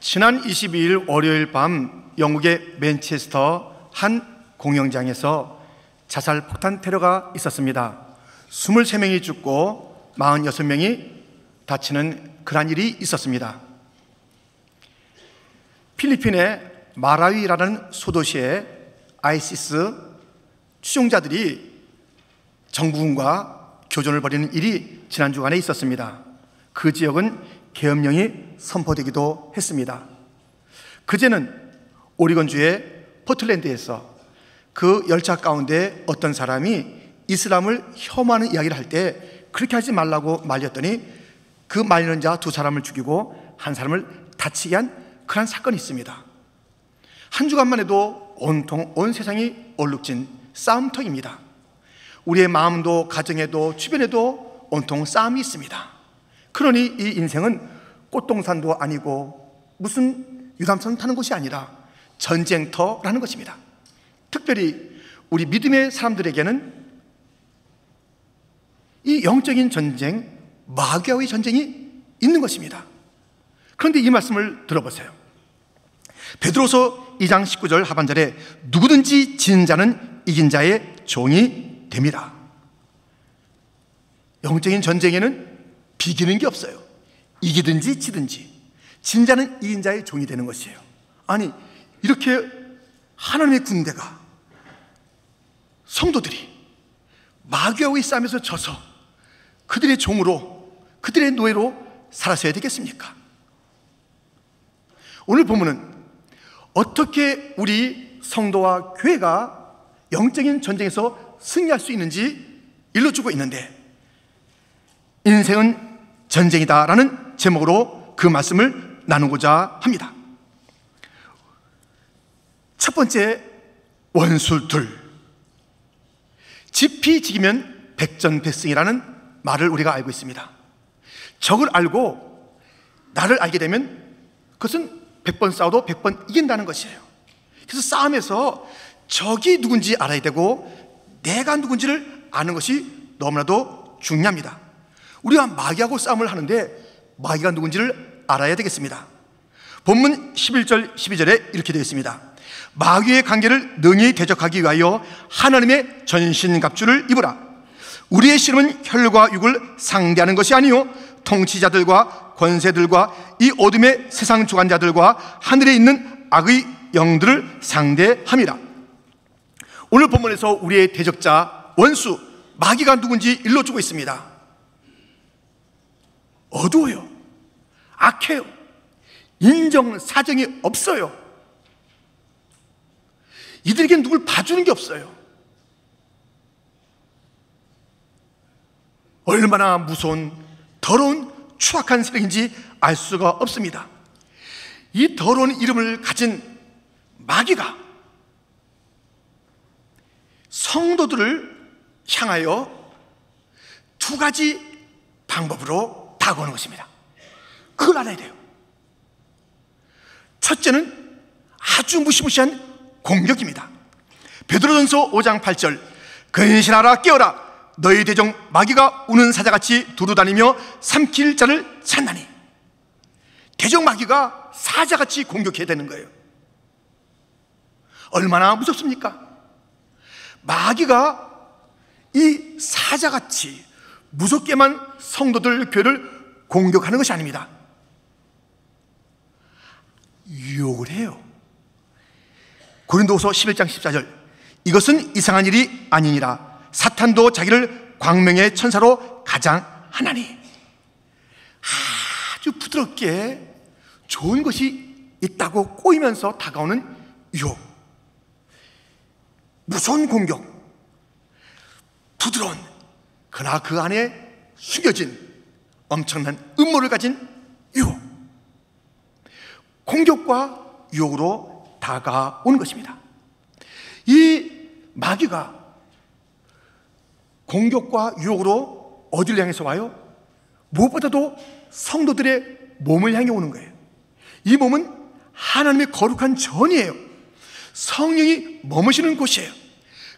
지난 22일 월요일 밤 영국의 맨체스터 한 공연장에서 자살 폭탄 테러가 있었습니다. 23명이 죽고 46명이 다치는 그러한 일이 있었습니다. 필리핀의 마라위라는 소도시에 아이시스 추종자들이 정부군과 교전을 벌이는 일이 지난 주간에 있었습니다. 그 지역은 계엄령이 선포되기도 했습니다. 그제는 오리건주의 포틀랜드에서 그 열차 가운데 어떤 사람이 이슬람을 혐오하는 이야기를 할 때 그렇게 하지 말라고 말렸더니 그 말리는 자 두 사람을 죽이고 한 사람을 다치게 한 그런 사건이 있습니다. 한 주간만 해도 온통 온 세상이 얼룩진 싸움터입니다. 우리의 마음도 가정에도 주변에도 온통 싸움이 있습니다. 그러니 이 인생은 꽃동산도 아니고 무슨 유람선 타는 곳이 아니라 전쟁터라는 것입니다. 특별히 우리 믿음의 사람들에게는 이 영적인 전쟁, 마귀와의 전쟁이 있는 것입니다. 그런데 이 말씀을 들어보세요. 베드로서 2장 19절 하반절에 누구든지 지는 자는 이긴 자의 종이 됩니다. 영적인 전쟁에는 비기는 게 없어요. 이기든지 지든지 진 자는 이긴 자의 종이 되는 것이에요. 아니, 이렇게 하나님의 군대가, 성도들이 마귀와의 싸움에서 져서 그들의 종으로, 그들의 노예로 살았어야 되겠습니까? 오늘 본문은 어떻게 우리 성도와 교회가 영적인 전쟁에서 승리할 수 있는지 일러주고 있는데, 인생은 전쟁이다라는 제목으로 그 말씀을 나누고자 합니다. 첫 번째, 원술둘. 지피지기면 백전백승이라는 말을 우리가 알고 있습니다. 적을 알고 나를 알게 되면 그것은 100번 싸워도 100번 이긴다는 것이에요. 그래서 싸움에서 적이 누군지 알아야 되고 내가 누군지를 아는 것이 너무나도 중요합니다. 우리가 마귀하고 싸움을 하는데 마귀가 누군지를 알아야 되겠습니다. 본문 11절 12절에 이렇게 되어 있습니다. 마귀의 관계를 능히 대적하기 위하여 하나님의 전신갑주를 입으라. 우리의 씨름은 혈과 육을 상대하는 것이 아니요 통치자들과 권세들과 이 어둠의 세상 주관자들과 하늘에 있는 악의 영들을 상대함이라. 오늘 본문에서 우리의 대적자 원수 마귀가 누군지 일러주고 있습니다. 어두워요. 악해요. 인정사정이 없어요. 이들에겐 누굴 봐주는 게 없어요. 얼마나 무서운 더러운 추악한 세력인지 알 수가 없습니다. 이 더러운 이름을 가진 마귀가 성도들을 향하여 두 가지 방법으로 다가오는 것입니다. 그걸 알아야 돼요. 첫째는 아주 무시무시한 공격입니다. 베드로전서 5장 8절 근신하라 깨어라 너희 대적 마귀가 우는 사자같이 두루다니며 삼킬 자를 찾나니. 대적 마귀가 사자같이 공격해야 되는 거예요. 얼마나 무섭습니까? 마귀가 이 사자같이 무섭게만 성도들 교회를 공격하는 것이 아닙니다. 유혹을 해요. 고린도후서 11장 14절 이것은 이상한 일이 아니니라 사탄도 자기를 광명의 천사로 가장하나니. 아주 부드럽게 좋은 것이 있다고 꼬이면서 다가오는 유혹, 무서운 공격, 부드러운 그러나 그 안에 숨겨진 엄청난 음모를 가진 유혹, 공격과 유혹으로 다가오는 것입니다. 이 마귀가 공격과 유혹으로 어디를 향해서 와요? 무엇보다도 성도들의 몸을 향해 오는 거예요. 이 몸은 하나님의 거룩한 전이에요. 성령이 머무시는 곳이에요.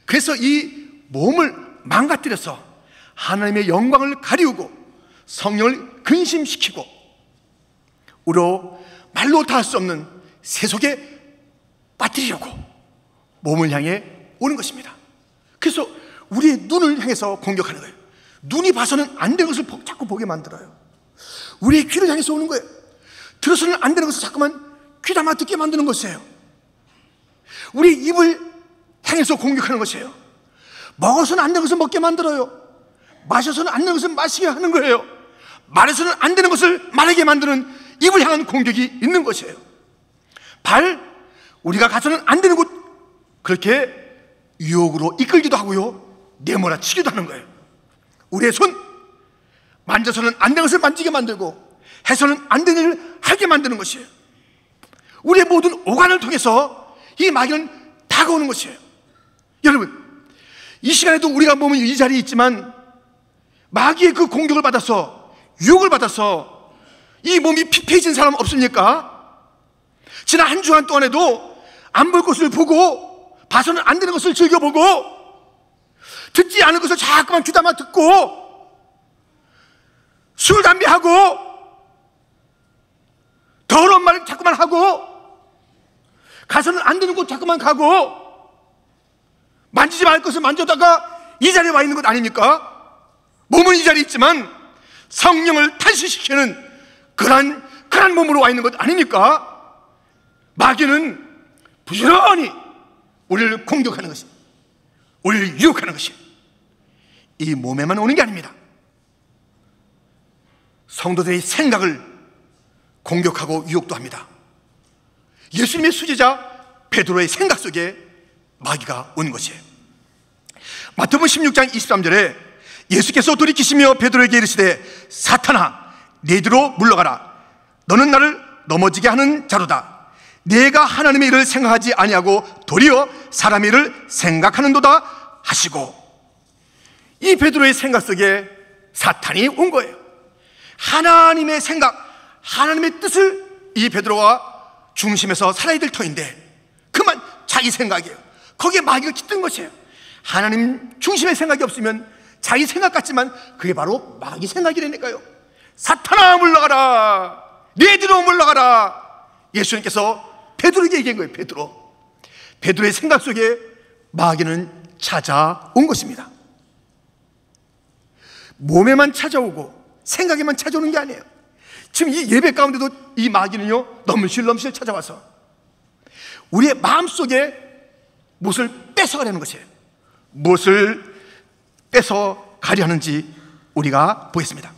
그래서 이 몸을 망가뜨려서 하나님의 영광을 가리우고 성령을 근심시키고 우로 말로 다 할 수 없는 세속에 빠뜨리려고 몸을 향해 오는 것입니다. 그래서 우리의 눈을 향해서 공격하는 거예요. 눈이 봐서는 안 되는 것을 자꾸 보게 만들어요. 우리의 귀를 향해서 오는 거예요. 들어서는 안 되는 것을 자꾸만 귀담아 듣게 만드는 것이에요. 우리 입을 향해서 공격하는 것이에요. 먹어서는 안 되는 것을 먹게 만들어요. 마셔서는 안 되는 것을 마시게 하는 거예요. 말해서는 안 되는 것을 말하게 만드는 입을 향한 공격이 있는 것이에요. 발, 우리가 가서는 안 되는 곳, 그렇게 유혹으로 이끌기도 하고요, 내몰아치기도 하는 거예요. 우리의 손, 만져서는 안 되는 것을 만지게 만들고 해서는 안 되는 일을 하게 만드는 것이에요. 우리의 모든 오간을 통해서 이 마귀는 다가오는 것이에요. 여러분, 이 시간에도 우리가 몸은 이 자리에 있지만 마귀의 그 공격을 받아서, 유혹을 받아서 이 몸이 피폐해진 사람 없습니까? 지난 한 주간 동안에도 안 볼 것을 보고, 봐서는 안 되는 것을 즐겨보고, 듣지 않은 것을 자꾸만 귀담아 듣고, 술, 담배하고, 더러운 말 자꾸만 하고, 가서는 안 되는 곳 자꾸만 가고, 만지지 말 것을 만져다가 이 자리에 와 있는 것 아닙니까? 몸은 이 자리에 있지만 성령을 탄식시키는 그러한 몸으로 와 있는 것 아닙니까? 마귀는 부지런히 우리를 공격하는 것이, 우리를 유혹하는 것이 이 몸에만 오는 게 아닙니다. 성도들의 생각을 공격하고 유혹도 합니다. 예수님의 수제자 베드로의 생각 속에 마귀가 오는 것이에요. 마태복음 16장 23절에 예수께서 돌이키시며 베드로에게 이르시되 사탄아, 내 뒤로 물러가라. 너는 나를 넘어지게 하는 자로다. 내가 하나님의 일을 생각하지 아니하고 도리어 사람의 일을 생각하는도다 하시고, 이 베드로의 생각 속에 사탄이 온 거예요. 하나님의 생각, 하나님의 뜻을 이 베드로가 중심에서 살아야 될 터인데 그만 자기 생각이에요. 거기에 마귀가 깃든 것이에요. 하나님 중심의 생각이 없으면 자기 생각 같지만 그게 바로 마귀 생각이라니까요. 사탄아 물러가라, 내 뒤로 물러가라. 예수님께서 베드로에게 얘기한 거예요. 베드로의 생각 속에 마귀는 찾아온 것입니다. 몸에만 찾아오고 생각에만 찾아오는 게 아니에요. 지금 이 예배 가운데도 이 마귀는요, 넘실넘실 찾아와서 우리의 마음속에 무엇을 뺏어가려는 것이에요. 무엇을 뺏어가려 하는지 우리가 보겠습니다.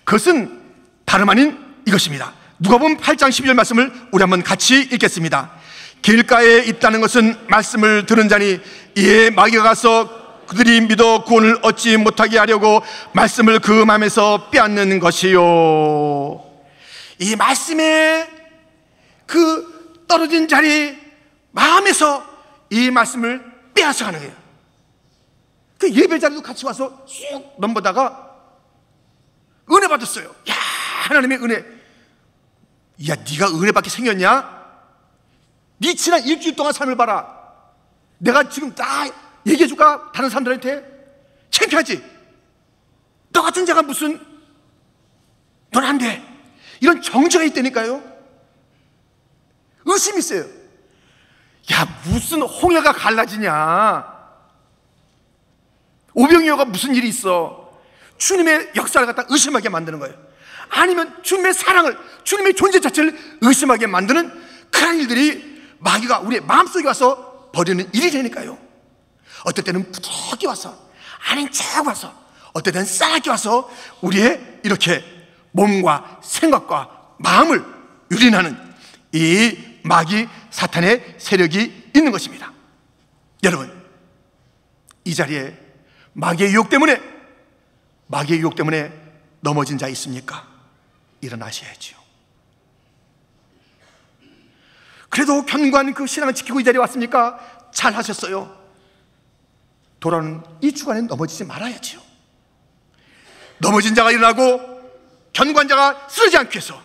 그것은 다름 아닌 이것입니다. 누가복음 8장 12절 말씀을 우리 한번 같이 읽겠습니다. 길가에 있다는 것은 말씀을 들은 자니 이에 마귀가 가서 그들이 믿어 구원을 얻지 못하게 하려고 말씀을 그 마음에서 빼앗는 것이요. 이 말씀의 그 떨어진 자리 마음에서 이 말씀을 빼앗아가는 거예요. 그 예배 자리도 같이 와서 쑥 넘보다가 은혜 받았어요. 야, 하나님의 은혜. 야, 네가 은혜 받게 생겼냐? 네 지난 일주일 동안 삶을 봐라. 내가 지금 다 얘기해줄까? 다른 사람들한테 창피하지? 너 같은 자가 무슨, 넌 안 돼. 이런 정죄가 있다니까요. 의심이 있어요. 야, 무슨 홍해가 갈라지냐? 오병이어가 무슨 일이 있어? 주님의 역사를 갖다 의심하게 만드는 거예요. 아니면 주님의 사랑을, 주님의 존재 자체를 의심하게 만드는 그런 일들이 마귀가 우리의 마음속에 와서 벌이는 일이라니까요. 어떨 때는 부드럽게 와서, 아닌 척 와서, 어떨 때는 싸게 와서 우리의 이렇게 몸과 생각과 마음을 유린하는 이 마귀 사탄의 세력이 있는 것입니다. 여러분, 이 자리에 마귀의 유혹 때문에 넘어진 자 있습니까? 일어나셔야지요. 그래도 견고한 그 신앙을 지키고 이 자리에 왔습니까? 잘 하셨어요. 돌아오는 이 주간에 넘어지지 말아야지요. 넘어진 자가 일어나고 견고한 자가 쓰러지지 않기 위해서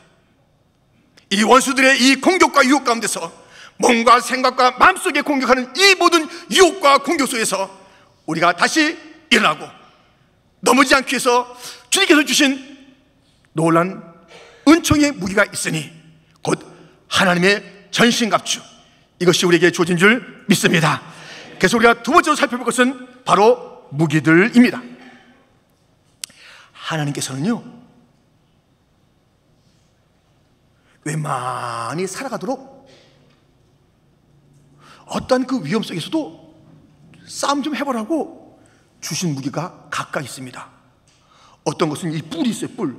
이 원수들의 이 공격과 유혹 가운데서 몸과 생각과 마음속에 공격하는 이 모든 유혹과 공격 속에서 우리가 다시 일어나고 넘어지지 않기 위해서 주님께서 주신 놀란 은총의 무기가 있으니 곧 하나님의 전신갑주, 이것이 우리에게 주어진 줄 믿습니다. 그래서 우리가 두 번째로 살펴볼 것은 바로 무기들입니다. 하나님께서는요, 웬만히 살아가도록 어떠한 그 위험 속에서도 싸움 좀 해보라고 주신 무기가 각각 있습니다. 어떤 것은 이 뿔이 있어요, 뿔.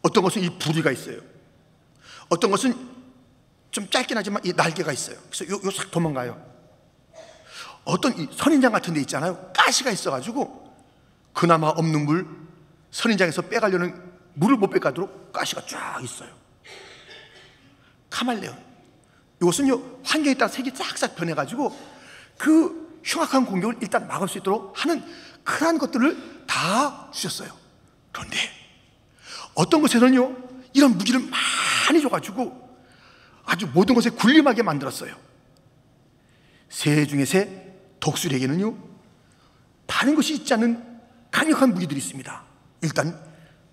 어떤 것은 이 부리가 있어요. 어떤 것은 좀 짧긴 하지만 이 날개가 있어요. 그래서 요 싹 도망가요. 어떤 이 선인장 같은 데 있잖아요, 가시가 있어가지고 그나마 없는 물, 선인장에서 빼가려는 물을 못 빼가도록 가시가 쫙 있어요. 카말레온, 이것은요 환경에 따라 색이 싹싹 변해가지고 그 흉악한 공격을 일단 막을 수 있도록 하는 그러한 것들을 다 주셨어요. 그런데 어떤 것에는요 이런 무기를 많이 줘가지고 아주 모든 것에 군림하게 만들었어요. 새 중에 새 독수리에게는요 다른 것이 있지 않은 강력한 무기들이 있습니다. 일단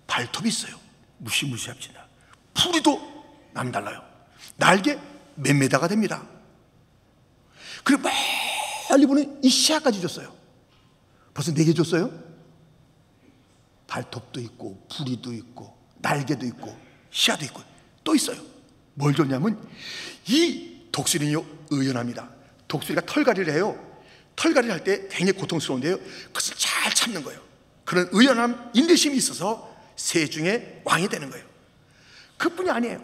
발톱이 있어요. 무시무시합니다. 풀이도 남달라요. 날개 몇 메다가 됩니다. 그리고 멀리 보는 이 시야까지 줬어요. 벌써 4개 줬어요. 발톱도 있고 부리도 있고 날개도 있고 시야도 있고 또 있어요. 뭘 줬냐면 이 독수리는요 의연합니다. 독수리가 털갈이를 해요. 털갈이를 할 때 굉장히 고통스러운데요, 그것을 잘 참는 거예요. 그런 의연함, 인내심이 있어서 새 중에 왕이 되는 거예요. 그뿐이 아니에요.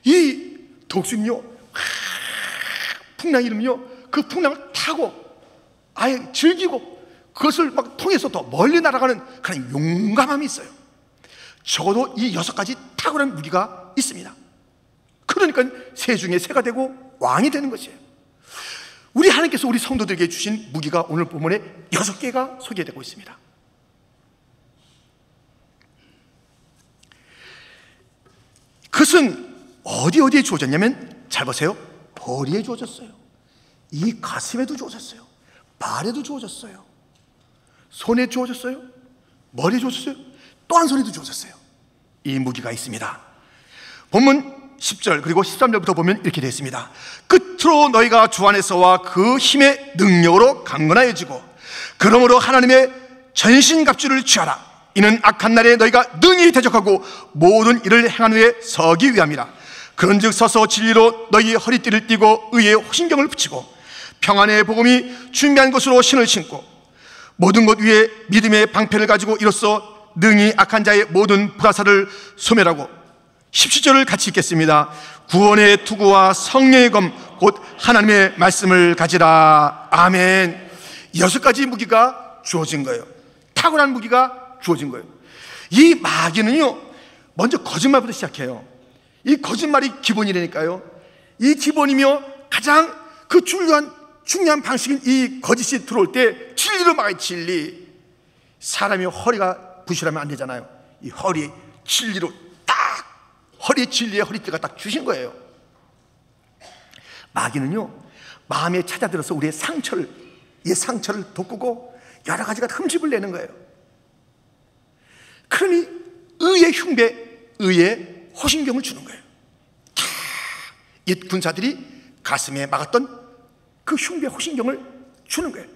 이 독수리는요 풍랑이 일으면요 그 풍랑을 타고 아예 즐기고 그것을 막 통해서 더 멀리 날아가는 그런 용감함이 있어요. 적어도 이 6가지 탁월한 무기가 있습니다. 그러니까 새 중에 새가 되고 왕이 되는 것이에요. 우리 하나님께서 우리 성도들에게 주신 무기가 오늘 본문에 6개가 소개되고 있습니다. 그것은 어디에 주어졌냐면, 잘 보세요, 머리에 주어졌어요. 이 가슴에도 주어졌어요. 발에도 주어졌어요. 손에 주어졌어요. 머리에 주어졌어요. 또 한 손에도 주어졌어요. 이 무기가 있습니다. 본문 10절 그리고 13절부터 보면 이렇게 되어 있습니다. 끝으로 너희가 주 안에서와 그 힘의 능력으로 강건하여지고 그러므로 하나님의 전신갑주를 취하라. 이는 악한 날에 너희가 능히 대적하고 모든 일을 행한 후에 서기 위함이라. 그런즉 서서 진리로 너희 허리띠를 띠고 의의 호신경을 붙이고 평안의 복음이 준비한 것으로 신을 신고 모든 것 위에 믿음의 방패를 가지고 이로써 능히 악한 자의 모든 불화살을 소멸하고 17절을 같이 읽겠습니다. 구원의 투구와 성령의 검 곧 하나님의 말씀을 가지라. 아멘. 6가지 무기가 주어진 거예요. 탁월한 무기가 주어진 거예요. 이 마귀는요 먼저 거짓말부터 시작해요. 이 거짓말이 기본이라니까요. 이 기본이며 가장 그 중요한 방식인 이 거짓이 들어올 때 진리로 막아요. 진리. 사람이 허리가 부실하면 안 되잖아요. 이 허리 진리로 딱, 허리 진리에 허리띠가 딱 주신 거예요. 마귀는요 마음에 찾아들어서 우리의 상처를 돋구고 여러 가지가 흠집을 내는 거예요. 그러니 의의 흉배, 의의 호신경을 주는 거예요. 이 군사들이 가슴에 막았던 그 흉배 호신경을 주는 거예요.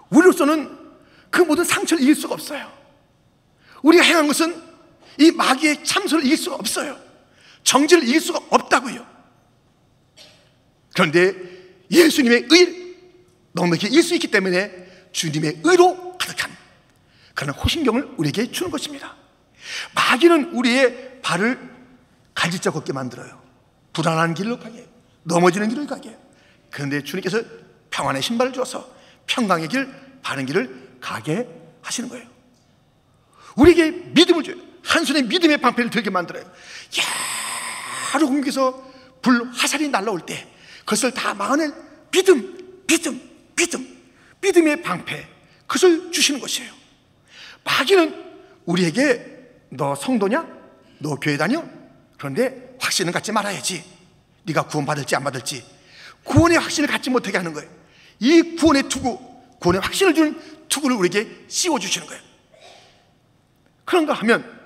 우리로서는 그 모든 상처를 이길 수가 없어요. 우리가 행한 것은 이 마귀의 참소를 이길 수가 없어요. 정죄를 이길 수가 없다고요. 그런데 예수님의 의를 넉넉히 이길 수 있기 때문에 주님의 의로 가득한 그런 호신경을 우리에게 주는 것입니다. 마귀는 우리의 발을 갈짓자 걷게 만들어요. 불안한 길로 가게 해요. 넘어지는 길을 가게 해요. 그런데 주님께서 평안의 신발을 주어서 평강의 길, 바른 길을 가게 하시는 거예요. 우리에게 믿음을 줘요. 한 손에 믿음의 방패를 들게 만들어요. 여러 공격에서 불 화살이 날라올 때 그것을 다 막아낼 믿음의 방패, 그것을 주시는 것이에요. 마귀는 우리에게 너 성도냐? 너 교회 다녀? 그런데 확신은 갖지 말아야지. 네가 구원받을지 안 받을지 구원의 확신을 갖지 못하게 하는 거예요. 이 구원의 투구, 구원의 확신을 주는 투구를 우리에게 씌워주시는 거예요. 그런가 하면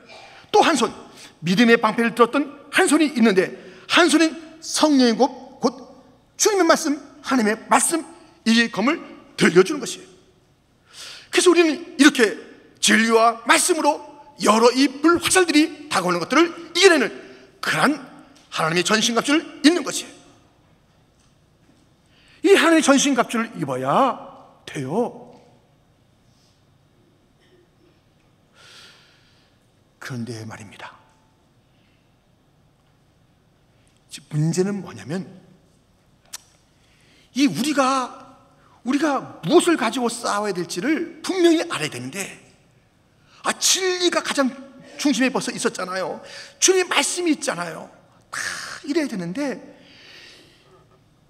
또 한 손, 믿음의 방패를 들었던 한 손이 있는데 한 손은 성령의 곧 주님의 말씀, 하나님의 말씀, 이 검을 들려주는 것이에요. 그래서 우리는 이렇게 진리와 말씀으로 여러 이 불화살들이 다가오는 것들을 이겨내는 그러한 하나님의 전신갑주를 입는 것이에요. 이 하나님의 전신갑주를 입어야 돼요. 그런데 말입니다, 문제는 뭐냐면 이 우리가 무엇을 가지고 싸워야 될지를 분명히 알아야 되는데, 진리가 가장 중심에 벌써 있었잖아요. 주님의 말씀이 있잖아요. 다 이래야 되는데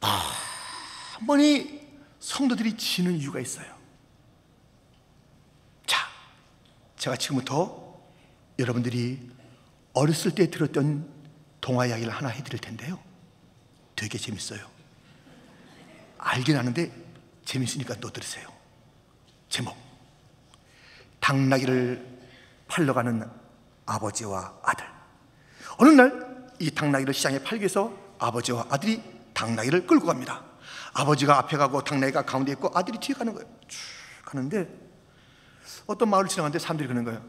한 번이 성도들이 지는 이유가 있어요. 자, 제가 지금부터 여러분들이 어렸을 때 들었던 동화 이야기를 하나 해드릴 텐데요, 되게 재밌어요. 알긴 아는데 재밌으니까 또 들으세요. 제목: 당나귀를 팔러 가는 아버지와 아들. 어느 날 이 당나귀를 시장에 팔기 위해서 아버지와 아들이 당나귀를 끌고 갑니다. 아버지가 앞에 가고 당나귀가 가운데 있고 아들이 뒤에 가는 거예요. 쭉 가는데 어떤 마을을 지나가는데 사람들이 그러는 거예요.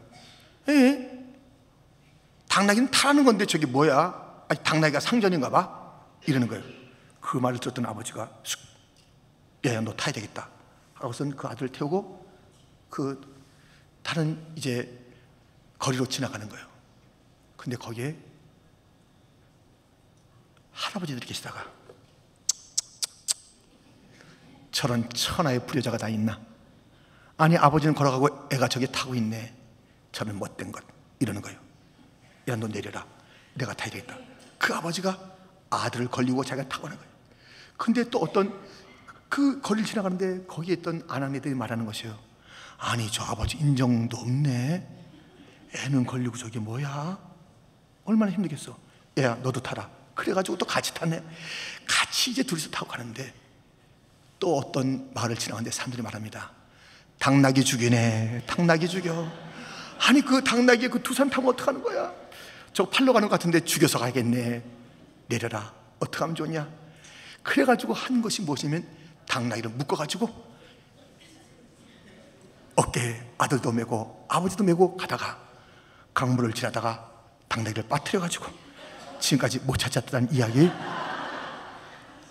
당나귀는 타라는 건데 저게 뭐야? 당나귀가 상전인가 봐? 이러는 거예요. 그 말을 들었던 아버지가 야, 너 타야 되겠다 하고선 그 아들을 태우고 그 다른 이제 거리로 지나가는 거예요. 근데 거기에 할아버지들이 계시다가 저런 천하의 불효자가 다 있나? 아니, 아버지는 걸어가고 애가 저기 타고 있네. 저는 못된 것. 이러는 거예요. 야, 너 내려라. 내가 타야 되겠다. 그 아버지가 아들을 걸리고 자기가 타고 가는 거예요. 근데 또 어떤 그 거리를 지나가는데 거기에 있던 아낙네들이 말하는 것이에요. 아니, 저 아버지 인정도 없네. 애는 걸리고 저게 뭐야? 얼마나 힘들겠어. 야, 너도 타라. 그래가지고 또 같이 탔네. 같이 이제 둘이서 타고 가는데 또 어떤 마을을 지나가는데 사람들이 말합니다. 당나귀 죽이네. 당나귀 죽여. 아니, 그 당나귀에 그 두 사람 타면 어떡하는 거야? 저 팔러 가는 것 같은데 죽여서 가야겠네. 내려라. 어떻게 하면 좋냐? 그래가지고 한 것이 무엇이면 당나귀를 묶어가지고 어깨에 아들도 메고 아버지도 메고 가다가 강물을 지나다가 당나귀를 빠뜨려가지고 지금까지 못 찾았다는 이야기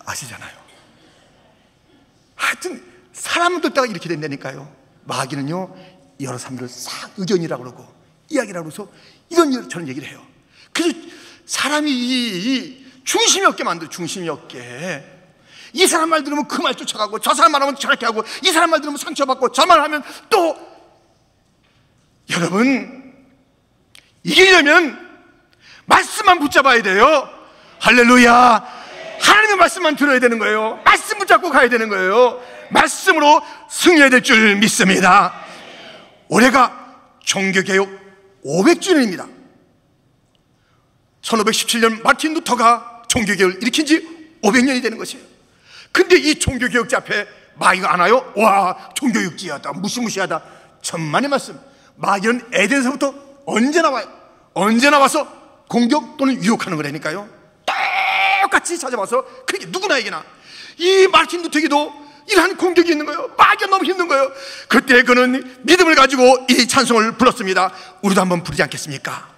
아시잖아요. 하여튼 사람들 때가 이렇게 된다니까요. 마귀는요, 여러 사람들을 싹 의견이라고 그러고 이야기라고 해서 이런 저런 얘기를 해요. 그래서 사람이 이 중심이 없게 만들어요. 중심이 없게. 이 사람 말 들으면 그 말 쫓아가고 저 사람 말 하면 저렇게 하고 이 사람 말 들으면 상처받고 저 말 하면 또. 여러분, 이기려면 말씀만 붙잡아야 돼요. 할렐루야. 하나님의 말씀만 들어야 되는 거예요. 말씀 붙잡고 가야 되는 거예요. 말씀으로 승리해야 될 줄 믿습니다. 올해가 종교개혁 500주년입니다 1517년 마틴 루터가 종교개혁을 일으킨 지 500년이 되는 것이에요. 근데 이 종교개혁자 앞에 마귀가 안 와요? 와, 종교육지하다, 무시무시하다. 천만의 말씀. 마귀는 에덴에서부터 언제나 와요. 언제나 와서 공격 또는 유혹하는 거라니까요. 똑같이 찾아와서, 그게 누구나에게나. 이 마틴 루터에게도 이러한 공격이 있는 거예요. 마귀가 너무 힘든 거예요. 그때 그는 믿음을 가지고 이 찬송을 불렀습니다. 우리도 한번 부르지 않겠습니까?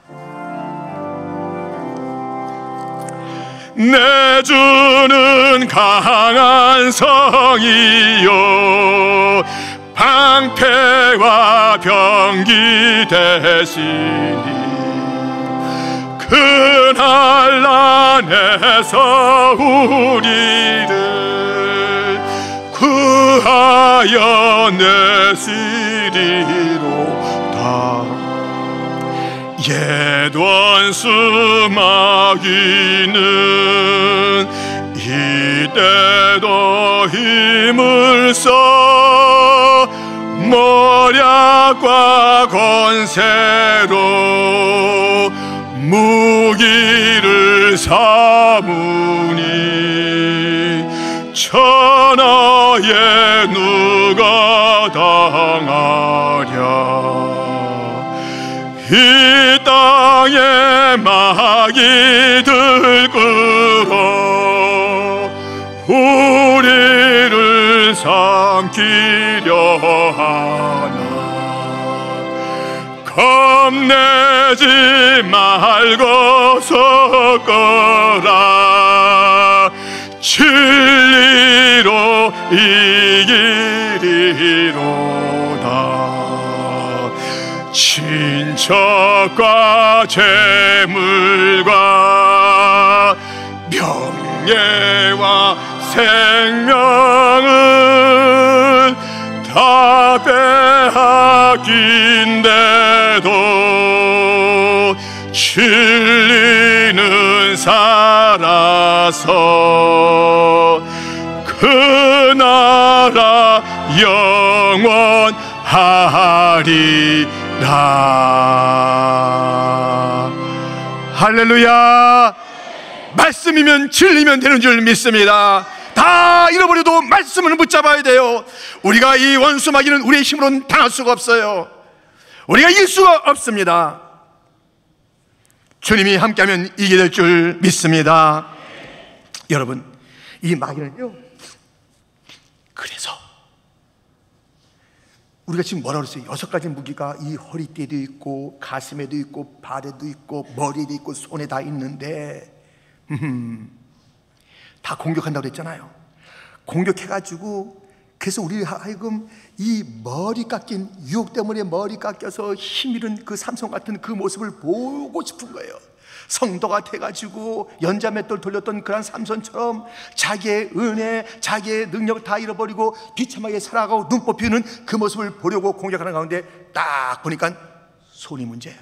내 주는 강한 성이요 방패와 병기 되시니 그날 안에서 우리를 구하여 내시리로다. 옛 원수 마귀는 이때도 힘을 써 모략과 권세로 무기를 삼으니 천하에 누가 당하랴. 이 땅에 마귀 들끓어 우리를 삼키려 하나. 겁내지 말고 서거라. 진리로 이기리로다. 친척과 재물과 명예와 생명은 다 빼앗긴데도 진리는 살아서 그 나라 영원하리라. 할렐루야. 말씀이면 진리면 되는 줄 믿습니다. 다 잃어버려도 말씀을 붙잡아야 돼요. 우리가 이 원수 마귀는 우리의 힘으로는 당할 수가 없어요. 우리가 이길 수가 없습니다. 주님이 함께하면 이기게 될 줄 믿습니다. 여러분, 이 마귀는요, 그래서 우리가 지금 뭐라고 그랬어요? 6가지 무기가 이 허리띠에도 있고 가슴에도 있고 발에도 있고 머리에도 있고 손에 다 있는데 다 공격한다고 그랬잖아요. 공격해가지고 그래서 우리 하여금 이 머리 깎인 유혹 때문에 머리 깎여서 힘잃은 그 삼손 같은 그 모습을 보고 싶은 거예요. 성도가 돼가지고 연자맷돌 돌렸던 그런 삼손처럼 자기의 은혜, 자기의 능력을 다 잃어버리고 비참하게 살아가고 눈 뽑히는 그 모습을 보려고 공격하는 가운데 딱 보니까 손이 문제야.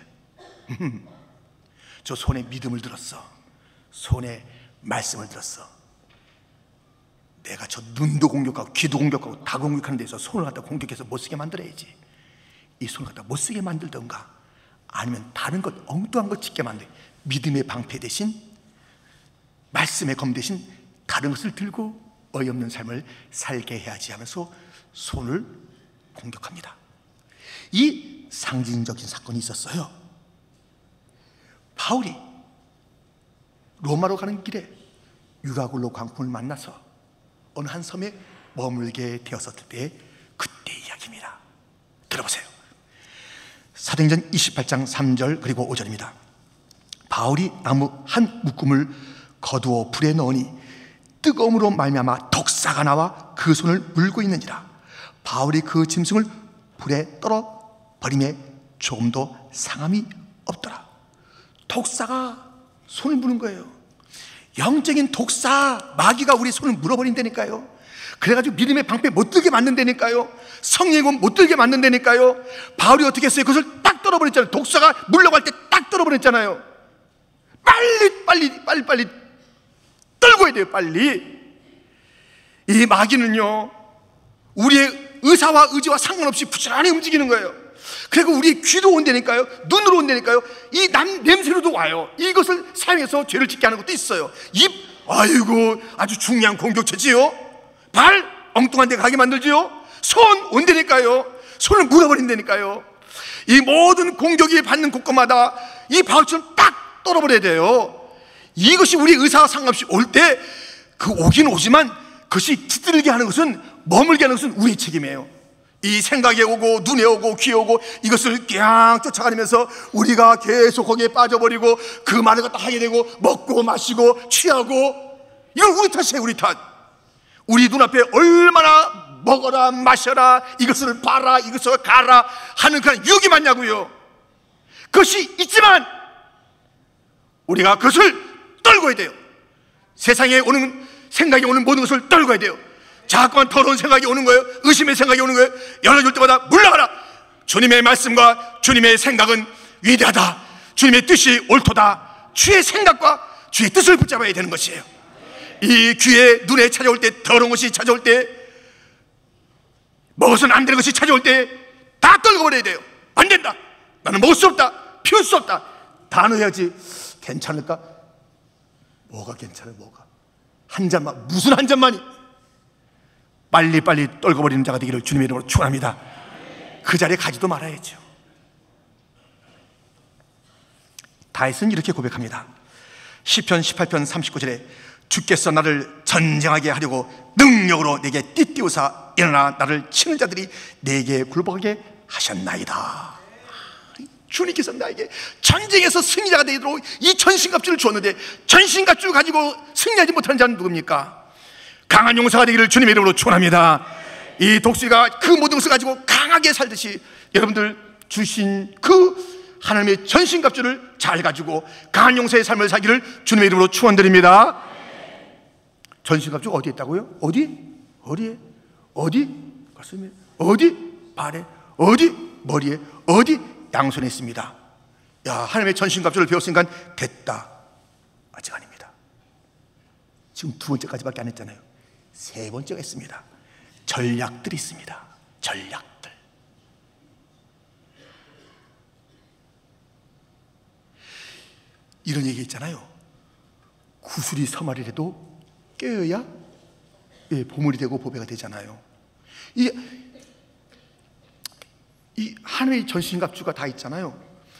저 손에 믿음을 들었어. 손에 말씀을 들었어. 내가 저 눈도 공격하고 귀도 공격하고 다 공격하는 데서 손을 갖다 공격해서 못쓰게 만들어야지. 이 손을 갖다 못쓰게 만들던가 아니면 다른 것 엉뚱한 것 짓게 만들, 믿음의 방패 대신 말씀의 검 대신 다른 것을 들고 어이없는 삶을 살게 해야지 하면서 손을 공격합니다. 이 상징적인 사건이 있었어요. 바울이 로마로 가는 길에 유라굴로 광풍을 만나서 어느 한 섬에 머물게 되었을 때 그때 이야기입니다. 들어보세요. 사도행전 28장 3절 그리고 5절입니다. 바울이 나무 한 묶음을 거두어 불에 넣으니 뜨거움으로 말미암아 독사가 나와 그 손을 물고 있는지라. 바울이 그 짐승을 불에 떨어 버림에 조금도 상함이 없더라. 독사가 손을 무는 거예요. 영적인 독사, 마귀가 우리 손을 물어버린다니까요. 그래가지고 믿음의 방패 못 들게 만든다니까요. 성령의 검 못 들게 만든다니까요. 바울이 어떻게 했어요? 그것을 딱 떨어버렸잖아요. 독사가 물려고 할 때 딱 떨어버렸잖아요. 빨리 떨궈야 돼요. 빨리. 이 마귀는요, 우리의 의사와 의지와 상관없이 부지런히 움직이는 거예요. 그리고 우리 귀도 온다니까요. 눈으로 온다니까요. 이 냄새로도 와요. 이것을 사용해서 죄를 짓게 하는 것도 있어요. 입, 아이고 아주 중요한 공격체지요. 발, 엉뚱한 데 가게 만들지요. 손 온다니까요. 손을 물어버린다니까요. 이 모든 공격이 받는 곳곳마다 이 바울처럼 딱 떨어버려야 돼요. 이것이 우리 의사와 상관없이 올 때 그 오긴 오지만 그것이 깃들게 하는 것은, 머물게 하는 것은 우리의 책임이에요. 이 생각에 오고 눈에 오고 귀에 오고 이것을 그냥 쫓아가면서 우리가 계속 거기에 빠져버리고 그 말을 갖다 하게 되고 먹고 마시고 취하고, 이건 우리 탓이에요. 우리 탓. 우리 눈앞에 얼마나 먹어라 마셔라 이것을 봐라 이것을 가라 하는 그런 유혹이 많냐고요. 그것이 있지만 우리가 그것을 떨궈야 돼요. 세상에 오는 생각이 오는 모든 것을 떨궈야 돼요. 자꾸만 더러운 생각이 오는 거예요. 의심의 생각이 오는 거예요. 열어줄 때마다 물러가라. 주님의 말씀과 주님의 생각은 위대하다. 주님의 뜻이 옳도다. 주의 생각과 주의 뜻을 붙잡아야 되는 것이에요. 이 귀에 눈에 찾아올 때, 더러운 것이 찾아올 때, 먹어서는 안 되는 것이 찾아올 때 다 떨궈버려야 돼요. 안 된다. 나는 먹을 수 없다. 피울 수 없다. 다 넣어야지. 괜찮을까? 뭐가 괜찮아요? 뭐가? 한 잔만, 무슨 한 잔만이? 빨리빨리 떨궈버리는 자가 되기를 주님의 이름으로 축원합니다. 그 자리에 가지도 말아야죠. 다윗은 이렇게 고백합니다. 시편 18편 39절에 주께서 나를 전쟁하게 하려고 능력으로 내게 띠띠우사 일어나 나를 치는 자들이 내게 굴복하게 하셨나이다. 주님께서 나에게 전쟁에서 승리자가 되도록 이 전신갑주를 주었는데, 전신갑주 가지고 승리하지 못하는 자는 누굽니까? 강한 용사가 되기를 주님의 이름으로 축원합니다. 이 독수리가 그 모든 것을 가지고 강하게 살듯이 여러분들 주신 그 하나님의 전신갑주를 잘 가지고 강한 용사의 삶을 살기를 주님의 이름으로 축원드립니다. 전신갑주가 어디에 있다고요? 어디에? 가슴에? 발에? 머리에? 양손에 있습니다. 야, 하나님의 전신갑주를 배웠으니까 됐다. 아직 아닙니다. 지금 두 번째까지밖에 안 했잖아요. 세 번째가 있습니다. 전략들이 있습니다. 전략들. 이런 얘기 있잖아요. 구슬이 서말이라도 깨어야 보물이 되고 보배가 되잖아요. 이 하나님의 전신갑주가 다 있잖아요.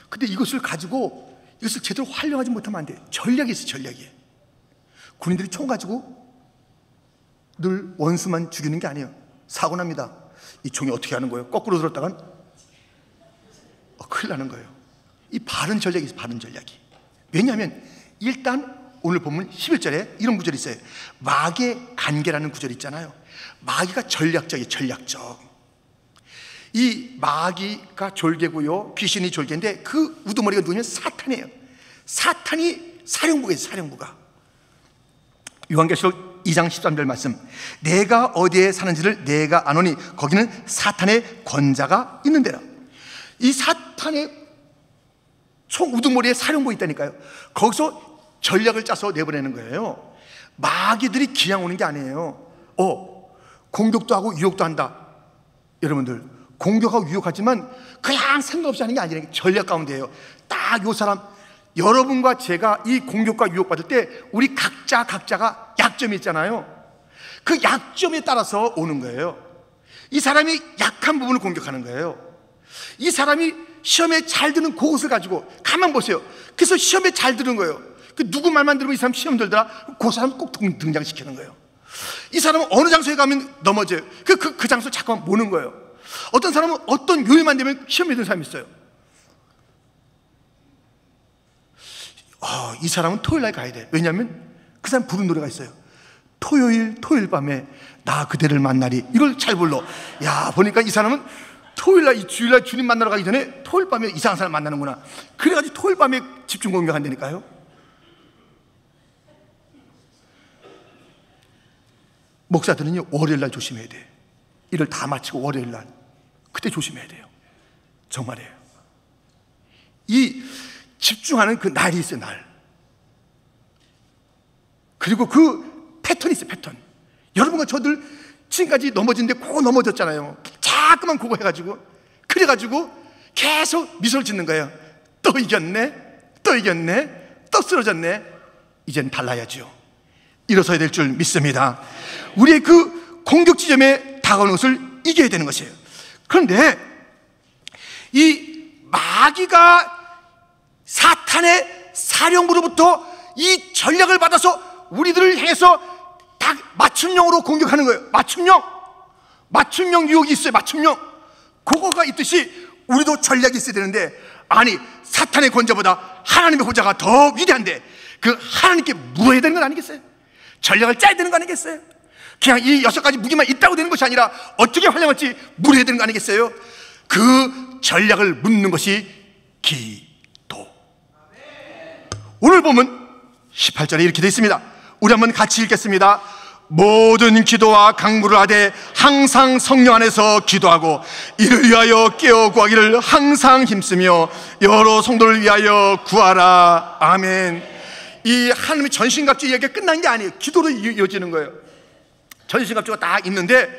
근데 이것을 가지고 이것을 제대로 활용하지 못하면 안 돼요. 전략이 있어요. 전략이. 군인들이 총 가지고 늘 원수만 죽이는 게 아니에요. 사고 납니다. 이 총이 어떻게 하는 거예요? 거꾸로 들었다간 큰일 나는 거예요. 이 바른 전략이 있어요. 바른 전략이. 왜냐하면 일단 오늘 보면 11절에 이런 구절이 있어요. 마귀의 간계라는 구절이 있잖아요. 마귀가 전략적이에요. 전략적. 이 마귀가 졸개고요, 귀신이 졸개인데 그 우두머리가 누구냐면 사탄이에요. 사탄이 사령부가 있어요. 사령부가. 요한계시록 2장 13절 말씀, 내가 어디에 사는지를 내가 아노니 거기는 사탄의 권자가 있는 데라. 이 사탄의 총 우두머리에 사령부가 있다니까요. 거기서 전략을 짜서 내보내는 거예요. 마귀들이 기양 오는 게 아니에요. 공격도 하고 유혹도 한다. 여러분들, 공격하고 유혹하지만 그냥 생각 없이 하는 게 아니라 전략 가운데예요. 딱 요 사람, 여러분과 제가 이 공격과 유혹받을 때 우리 각자가 약점이 있잖아요. 그 약점에 따라서 오는 거예요. 이 사람이 약한 부분을 공격하는 거예요. 이 사람이 시험에 잘 드는 그것을 가지고 가만 보세요. 그래서 시험에 잘 드는 거예요. 그 누구 말만 들으면 이 사람 시험 들더라, 그 사람 꼭 등장시키는 거예요. 이 사람은 어느 장소에 가면 넘어져요. 그 장소 잠깐 모는 거예요. 어떤 사람은 어떤 요일만 되면 시험에 드는 사람이 있어요. 이 사람은 토요일 날 가야 돼. 왜냐하면 그 사람 부른 노래가 있어요. 토요일 밤에 나 그대를 만나리. 이걸 잘 불러. 야, 보니까 이 사람은 토요일 날, 이 주일날 주님 만나러 가기 전에 토요일 밤에 이상한 사람 만나는구나. 그래가지고 토요일 밤에 집중 공격한다니까요. 목사들은요, 월요일 날 조심해야 돼. 일을 다 마치고 월요일 날 그때 조심해야 돼요. 정말이에요. 이 집중하는 그 날이 있어요. 날. 그리고 그 패턴이 있어요. 패턴. 여러분과 저들 지금까지 넘어진데 그거 넘어졌잖아요. 자꾸만 그거 해가지고, 그래가지고 계속 미소를 짓는 거예요. 또 이겼네, 또 쓰러졌네. 이젠 달라야죠. 일어서야 될 줄 믿습니다. 우리의 그 공격 지점에 다가오는 것을 이겨야 되는 것이에요. 그런데 이 마귀가 사탄의 사령부로부터 이 전략을 받아서 우리들을 향해서 딱 맞춤형으로 공격하는 거예요. 맞춤형 유혹이 있어요. 맞춤형. 그거가 있듯이 우리도 전략이 있어야 되는데, 아니, 사탄의 권자보다 하나님의 권자가 더 위대한데 그 하나님께 물어야 되는 건 아니겠어요? 전략을 짜야 되는 거 아니겠어요? 그냥 이 6가지 무기만 있다고 되는 것이 아니라 어떻게 활용할지 물어야 되는 거 아니겠어요? 그 전략을 묻는 것이 기도. 오늘 보면 18절에 이렇게 되어 있습니다. 우리 한번 같이 읽겠습니다. 모든 기도와 강구를 하되 항상 성령 안에서 기도하고 이를 위하여 깨어 구하기를 항상 힘쓰며 여러 성도를 위하여 구하라. 아멘. 이 하나님의 전신갑주 이야기가 끝난 게 아니에요. 기도로 이어지는 거예요. 전신갑주가 다 있는데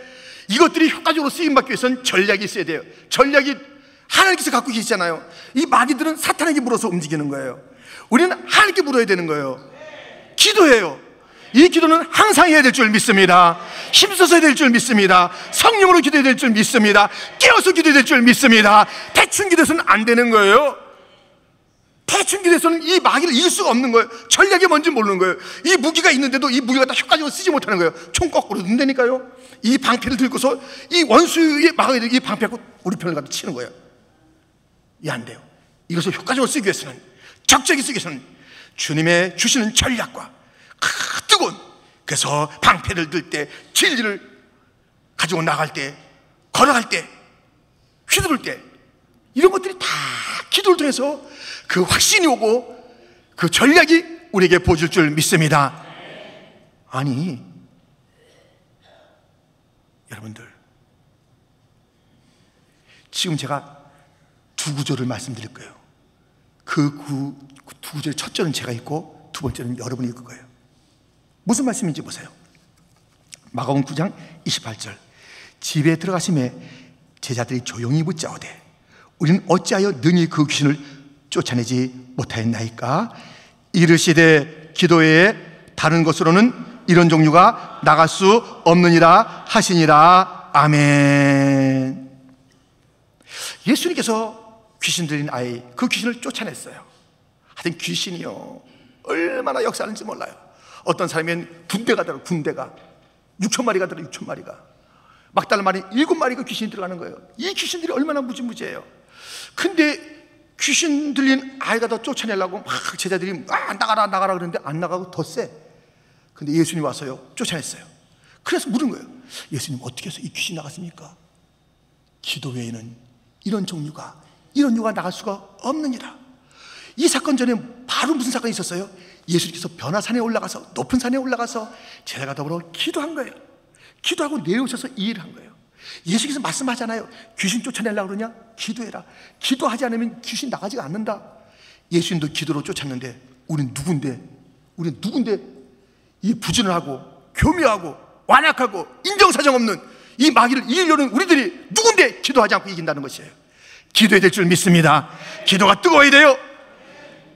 이것들이 효과적으로 쓰임받기 위해서는 전략이 있어야 돼요. 전략이 하나님께서 갖고 계시잖아요. 이 마귀들은 사탄에게 물어서 움직이는 거예요. 우리는 하나님께 물어야 되는 거예요. 기도해요. 이 기도는 항상 해야 될 줄 믿습니다. 힘써서 해야 될 줄 믿습니다. 성령으로 기도해야 될 줄 믿습니다. 깨어서 기도해야 될 줄 믿습니다. 대충 기도해서는 안 되는 거예요. 대충 기도해서는 이 마귀를 이길 수가 없는 거예요. 전략이 뭔지 모르는 거예요. 이 무기가 있는데도 이 무기가 다 효과적으로 쓰지 못하는 거예요. 총 거꾸로 든다니까요. 이 방패를 들고서 이 원수의 마귀가 이 방패 갖고 우리 편을 갖다 치는 거예요. 이게 안 돼요. 이것을 효과적으로 쓰기 위해서는, 적절히 쓰기 위해서는 주님의 주시는 전략과 뜨거운, 그래서 방패를 들 때, 진리를 가지고 나갈 때, 걸어갈 때, 휘두를 때, 이런 것들이 다 기도를 통해서 그 확신이 오고 그 전략이 우리에게 보여줄 줄 믿습니다. 아니, 여러분들, 지금 제가 두 구절을 말씀드릴 거예요. 그 두 구절의 첫 절은 제가 읽고 두 번째는 여러분이 읽을 거예요. 무슨 말씀인지 보세요. 마가복음 9장 28절. 집에 들어가심에 제자들이 조용히 묻자오되 우리는 어찌하여 능히 그 귀신을 쫓아내지 못하였나이까? 이르시되 기도회에 다른 것으로는 이런 종류가 나갈 수 없느니라 하시니라. 아멘. 예수님께서 귀신 들린 아이, 그 귀신을 쫓아냈어요. 하여튼 귀신이요, 얼마나 역사하는지 몰라요. 어떤 사람은 군대가 들어, 군대가 6,000마리가 들어, 6,000마리가 막달라 말이 7마리가 귀신이 들어가는 거예요. 이 귀신들이 얼마나 무지무지해요. 근데 귀신 들린 아이가 더 쫓아내려고 막 제자들이 나가라 그러는데 안 나가고 더 세. 근데 예수님 와서요 쫓아냈어요. 그래서 물은 거예요. 예수님, 어떻게 해서 이 귀신 나갔습니까? 기도 외에는 이런 유가 나갈 수가 없느니라. 이 사건 전에 바로 무슨 사건이 있었어요? 예수님께서 변화산에 올라가서, 높은 산에 올라가서 제자가 더불어 기도한 거예요. 기도하고 내려오셔서 이 일을 한 거예요. 예수께서 말씀하잖아요. 귀신 쫓아내려고 그러냐? 기도해라. 기도하지 않으면 귀신 나가지가 않는다. 예수님도 기도로 쫓았는데 우린 누군데 이 부진하고 교묘하고 완악하고 인정사정 없는 이 마귀를 이기려는 우리들이 누군데 기도하지 않고 이긴다는 것이에요. 기도해야 될 줄 믿습니다. 기도가 뜨거워야 돼요.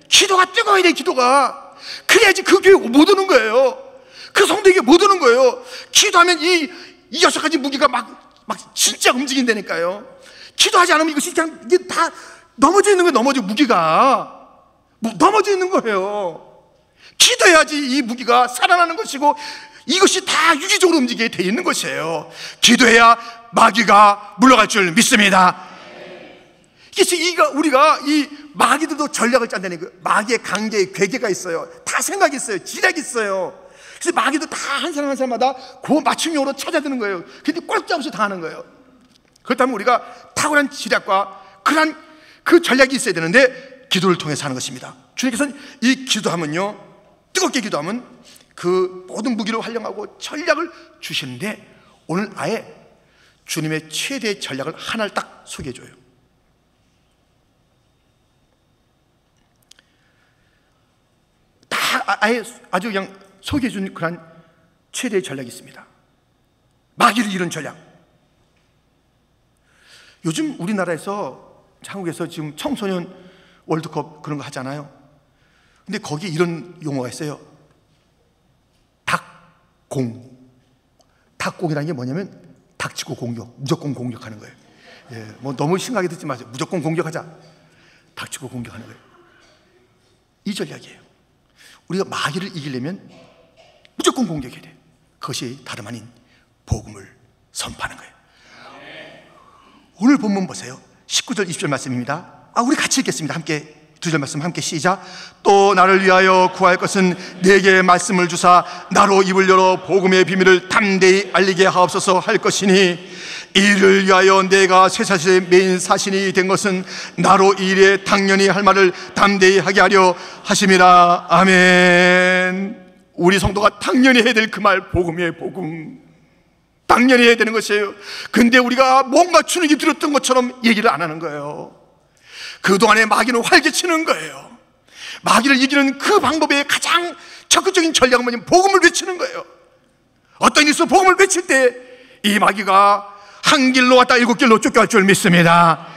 기도가 뜨거워야 돼요. 기도가. 그래야지 그 교회 못 오는 거예요. 그 성도에게 못 오는 거예요. 기도하면 이 6가지 무기가 막 진짜 움직인다니까요. 기도하지 않으면 이것이 그냥 이게 다 넘어져 있는 거예요. 넘어져, 무기가 넘어져 있는 거예요. 기도해야지 이 무기가 살아나는 것이고 이것이 다 유기적으로 움직이게 돼 있는 것이에요. 기도해야 마귀가 물러갈 줄 믿습니다. 그래서 우리가 이 마귀들도 전략을 짠다는 거예요. 마귀의 관계에 괴계가 있어요. 다 생각이 있어요. 지략이 있어요. 그래서 마귀도 다 한 사람 한 사람마다 그 맞춤형으로 찾아드는 거예요. 근데 꼴짝없이 당하는 거예요. 그렇다면 우리가 탁월한 지략과 그 전략이 있어야 되는데 기도를 통해서 하는 것입니다. 주님께서는 이 기도하면요, 뜨겁게 기도하면 그 모든 무기를 활용하고 전략을 주시는데 오늘 아예 주님의 최대의 전략을 하나를 딱 소개해줘요. 아예 아주 그냥 소개해준 그런 최대의 전략이 있습니다. 마귀를 이런 전략. 요즘 우리나라에서, 한국에서 지금 청소년 월드컵 그런 거 하잖아요. 근데 거기에 이런 용어가 있어요. 닭공이라는 게 뭐냐면 닥치고 공격, 무조건 공격하는 거예요. 예, 뭐 너무 심하게 듣지 마세요. 무조건 공격하자. 닥치고 공격하는 거예요. 이 전략이에요. 우리가 마귀를 이기려면 무조건 공격해야 돼. 그것이 다름 아닌 복음을 선포하는 거예요. 오늘 본문 보세요. 19절 20절 말씀입니다. 우리 같이 읽겠습니다. 함께 두 절 말씀 함께 시작. 또 나를 위하여 구할 것은 내게 말씀을 주사 나로 입을 열어 복음의 비밀을 담대히 알리게 하옵소서 할 것이니 이를 위하여 내가 쇠사슬의 메인 사신이 된 것은 나로 이 일에 당연히 할 말을 담대히 하게 하려 하심이라. 아멘. 우리 성도가 당연히 해야 될 그 말, 복음이에요. 복음 당연히 해야 되는 것이에요. 근데 우리가 뭔가 주눅이 들었던 것처럼 얘기를 안 하는 거예요. 그동안에 마귀는 활개치는 거예요. 마귀를 이기는 그 방법의 가장 적극적인 전략은 뭐냐면 복음을 외치는 거예요. 어떤 일에서 복음을 외칠 때 이 마귀가 한 길로 왔다 7길로 쫓겨갈 줄 믿습니다.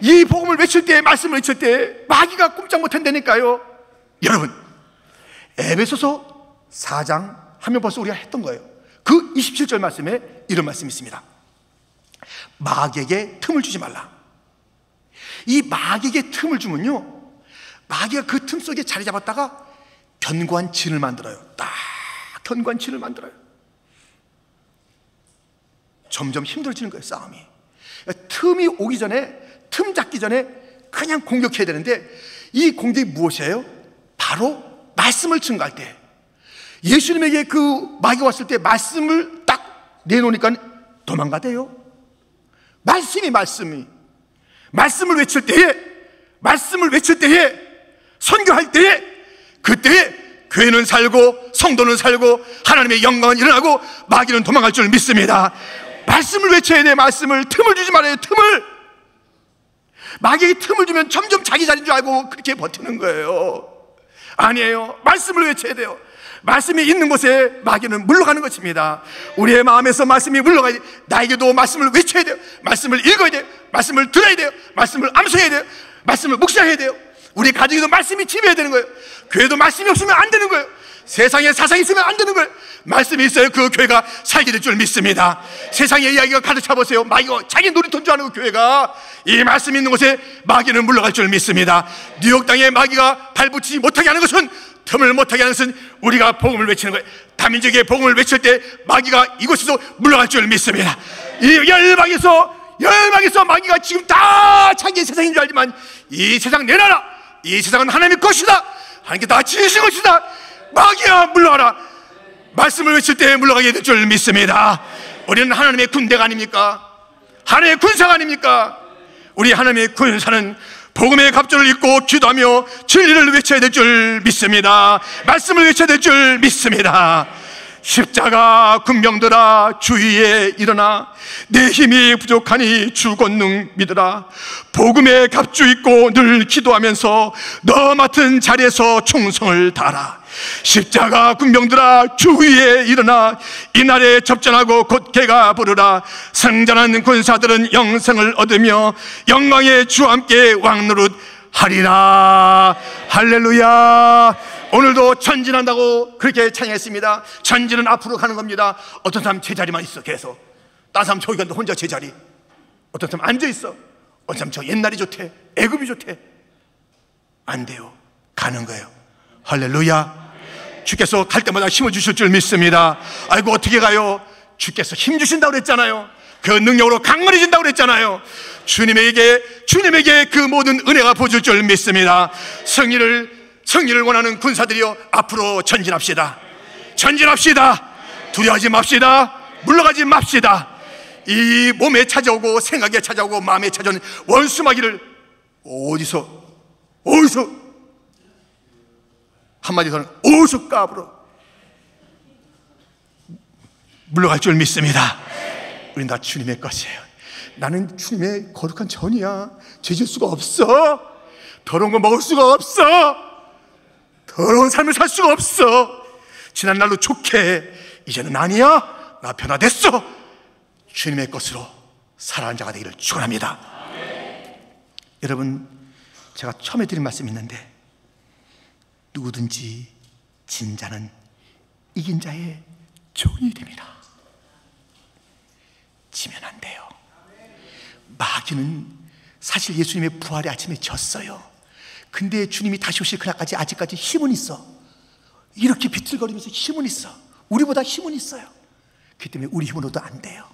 이 복음을 외칠 때, 말씀을 외칠 때 마귀가 꼼짝 못한다니까요. 여러분, 에베소서 4장 하면 벌써 우리가 했던 거예요. 그 27절 말씀에 이런 말씀이 있습니다. 마귀에게 틈을 주지 말라. 이 마귀에게 틈을 주면요, 마귀가 그 틈 속에 자리 잡았다가 견고한 진을 만들어요. 딱 견고한 진을 만들어요. 점점 힘들어지는 거예요, 싸움이. 틈이 오기 전에, 틈 잡기 전에 그냥 공격해야 되는데, 이 공격이 무엇이에요? 바로 말씀을 증거할 때, 예수님에게 그 마귀가 왔을 때 말씀을 딱 내놓으니까 도망가대요. 말씀을 외칠 때에, 선교할 때에, 그때에 교회는 살고 성도는 살고 하나님의 영광은 일어나고 마귀는 도망갈 줄 믿습니다. 말씀을 외쳐야 돼. 말씀을, 틈을 주지 말아요. 틈을. 마귀에게 틈을 주면 점점 자기 자리인 줄 알고 그렇게 버티는 거예요. 아니에요. 말씀을 외쳐야 돼요. 말씀이 있는 곳에 마귀는 물러가는 것입니다. 우리의 마음에서 말씀이 물러가야 돼요. 나에게도 말씀을 외쳐야 돼요. 말씀을 읽어야 돼요. 말씀을 들어야 돼요. 말씀을 암송해야 돼요. 말씀을 묵상해야 돼요. 우리 가정에도 말씀이 지배해야 되는 거예요. 교회도 말씀이 없으면 안 되는 거예요. 세상에 사상이 있으면 안 되는 거예요. 말씀이 있어야 그 교회가 살게 될 줄 믿습니다. 세상의 이야기가 가득 차보세요. 마귀가 자기 놀이터인 줄 아는 그 교회가, 이 말씀이 있는 곳에 마귀는 물러갈 줄 믿습니다. 뉴욕 땅에 마귀가 발붙이지 못하게 하는 것은, 틈을 못하게 하는 것은 우리가 복음을 외치는 거예요. 다민족의 복음을 외칠 때 마귀가 이곳에서 물러갈 줄 믿습니다. 이 열방에서 마귀가 지금 다 자기의 세상인 줄 알지만, 이 세상 내놔라. 이 세상은 하나님의 것이다. 하나님께 다 지으신 것이다. 마귀야 물러가라. 말씀을 외칠 때 물러가게 될 줄 믿습니다. 우리는 하나님의 군대가 아닙니까? 하나님의 군사가 아닙니까? 우리 하나님의 군사는 복음의 갑주를 입고 기도하며 진리를 외쳐야 될 줄 믿습니다. 말씀을 외쳐야 될 줄 믿습니다. 십자가 군병들아 주위에 일어나, 내 힘이 부족하니 주 권능 믿으라. 복음의 갑주 입고 늘 기도하면서 너 맡은 자리에서 충성을 다하라. 십자가 군병들아 주위에 일어나, 이날에 접전하고 곧개가 부르라. 승전하는 군사들은 영생을 얻으며 영광의 주와 함께 왕노릇 하리라. 할렐루야. 오늘도 전진한다고 그렇게 찬양했습니다. 전진은 앞으로 가는 겁니다. 어떤 사람 제자리만 있어, 계속. 다른 사람 저기 간다, 혼자 제자리. 어떤 사람 앉아있어. 어떤 사람 저 옛날이 좋대, 애굽이 좋대. 안 돼요. 가는 거예요. 할렐루야. 주께서 갈 때마다 힘을 주실 줄 믿습니다. 아이고 어떻게 가요? 주께서 힘 주신다고 그랬잖아요. 그 능력으로 강건해진다고 그랬잖아요. 주님에게 그 모든 은혜가 부어질 줄 믿습니다. 승리를 원하는 군사들이여, 앞으로 전진합시다. 두려워하지 맙시다. 물러가지 맙시다. 이 몸에 찾아오고 생각에 찾아오고 마음에 찾아오는 원수마귀를 어디서 한마디 더는 어디서 까불어 물러갈 줄 믿습니다. 우린 다 주님의 것이에요. 나는 주님의 거룩한 전이야. 죄질 수가 없어. 더러운 거 먹을 수가 없어. 더러운 삶을 살 수가 없어. 지난 날로 좋게, 이제는 아니야. 나 변화됐어. 주님의 것으로 살아가는 자가 되기를 축원합니다. 여러분, 제가 처음에 드린 말씀이 있는데, 누구든지 진 자는 이긴 자의 종이 됩니다. 지면 안 돼요. 마귀는 사실 예수님의 부활의 아침에 졌어요. 근데 주님이 다시 오실 그날까지 아직까지 힘은 있어. 이렇게 비틀거리면서 힘은 있어. 우리보다 힘은 있어요. 그렇기 때문에 우리 힘으로도 안 돼요.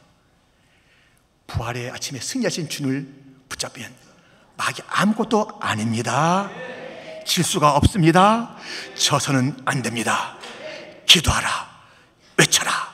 부활의 아침에 승리하신 주님을 붙잡으면 마귀 아무것도 아닙니다. 질 수가 없습니다. 져서는 안 됩니다. 기도하라, 외쳐라.